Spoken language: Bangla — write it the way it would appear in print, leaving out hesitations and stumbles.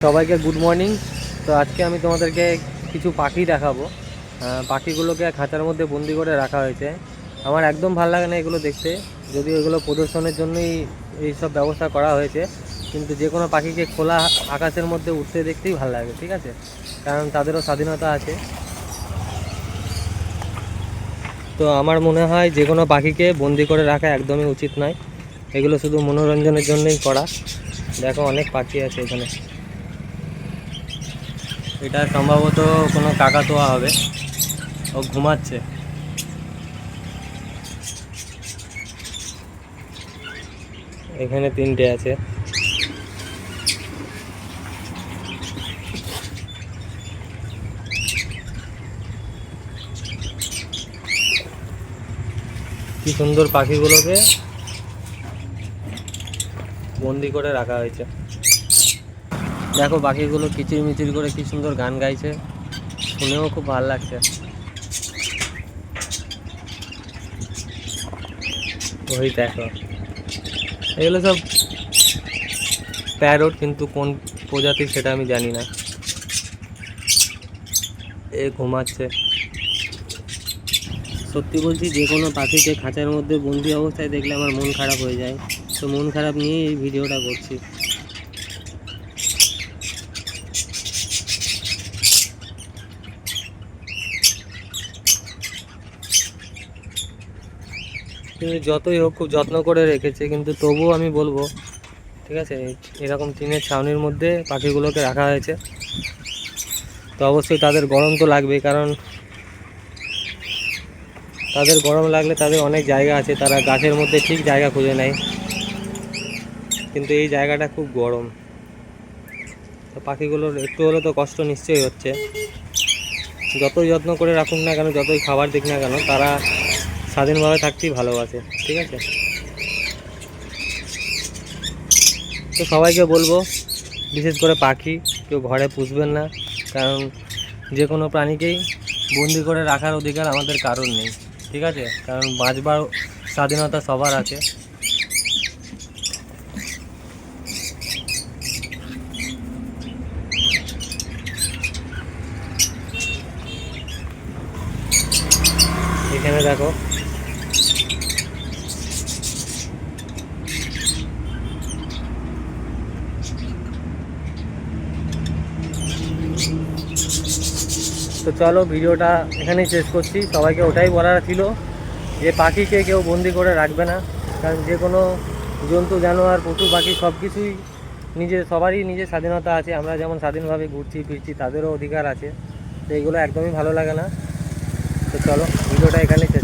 সবাইকে গুড মর্নিং। তো আজকে আমি তোমাদেরকে কিছু পাখি দেখাবো। পাখিগুলোকে খাঁচার মধ্যে বন্দি করে রাখা হয়েছে। আমার একদম ভালো লাগে না এগুলো দেখতে, যদিও এগুলো প্রদর্শনের জন্যই এইসব ব্যবস্থা করা হয়েছে। কিন্তু যে কোনো পাখিকে খোলা আকাশের মধ্যে উঠতে দেখতেই ভালো লাগে, ঠিক আছে, কারণ তাদেরও স্বাধীনতা আছে। তো আমার মনে হয় যে কোনো পাখিকে বন্দি করে রাখা একদমই উচিত নয়। এগুলো শুধু মনোরঞ্জনের জন্যই করা। দেখো অনেক পাখি আছে এখানে। এটা সম্ভবত কোনো কাকাতুয়া হবে, ও ঘুমাচ্ছে। এখানে তিনটে আছে। কি সুন্দর পাখিগুলোকে বন্দি করে রাখা হয়েছে। দেখো পাখিগুলো কিচির মিচির করে কি সুন্দর গান গাইছে, শুনেও খুব ভালো লাগছে। ওই দেখো, এগুলো সব প্যারট, কিন্তু কোন প্রজাতির সেটা আমি জানি না। এ ঘুমাচ্ছে। সত্যি বলছি, যে কোনো পাখিকে খাঁচার মধ্যে বন্দি অবস্থায় দেখলে আমার মন খারাপ হয়ে যায়। তো মন খারাপ নিয়েই এই ভিডিওটা করছি। কিন্তু যতই হোক খুব যত্ন করে রেখেছে, কিন্তু তবুও আমি বলবো, ঠিক আছে, এরকম টিনের ছাউনির মধ্যে পাখিগুলোকে রাখা হয়েছে। তো অবশ্যই তাদের গরম তো লাগবে, কারণ তাদের গরম লাগলে তাদের অনেক জায়গা আছে, তারা গাছের মধ্যে ঠিক জায়গা খুঁজে নেয়, কিন্তু এই জায়গাটা খুব গরম। তো পাখিগুলোর একটু হলেও তো কষ্ট নিশ্চয়ই হচ্ছে। যতই যত্ন করে রাখুক না কেন, যতই খাবার দিক না কেন, তারা স্বাধীনভাবে থাকতেই ভালোবাসে, ঠিক আছে। তো সবাইকে বলবো, বিশেষ করে পাখি কেউ ঘরে পুষবেন না, কারণ যে কোনো প্রাণীকেই বন্দি করে রাখার অধিকার আমাদের কারণ নেই, ঠিক আছে, কারণ বাঁচবার স্বাধীনতা সবার আছে। এখানে দেখো, তো চলো ভিডিওটা এখানেই শেষ করছি। সবাইকে ওটাই বলার ছিল যে পাখিকে কেউ বন্দি করে রাখবে না, কারণ যে কোনো জন্তু জানোয়ার পশু পাখি সব কিছুই সবারই নিজের স্বাধীনতা আছে। আমরা যেমন স্বাধীনভাবে ঘুরছি ফিরছি, তাদেরও অধিকার আছে। তো এগুলো একদমই ভালো লাগে না। তো চলো ভিডিওটা এখানেই শেষ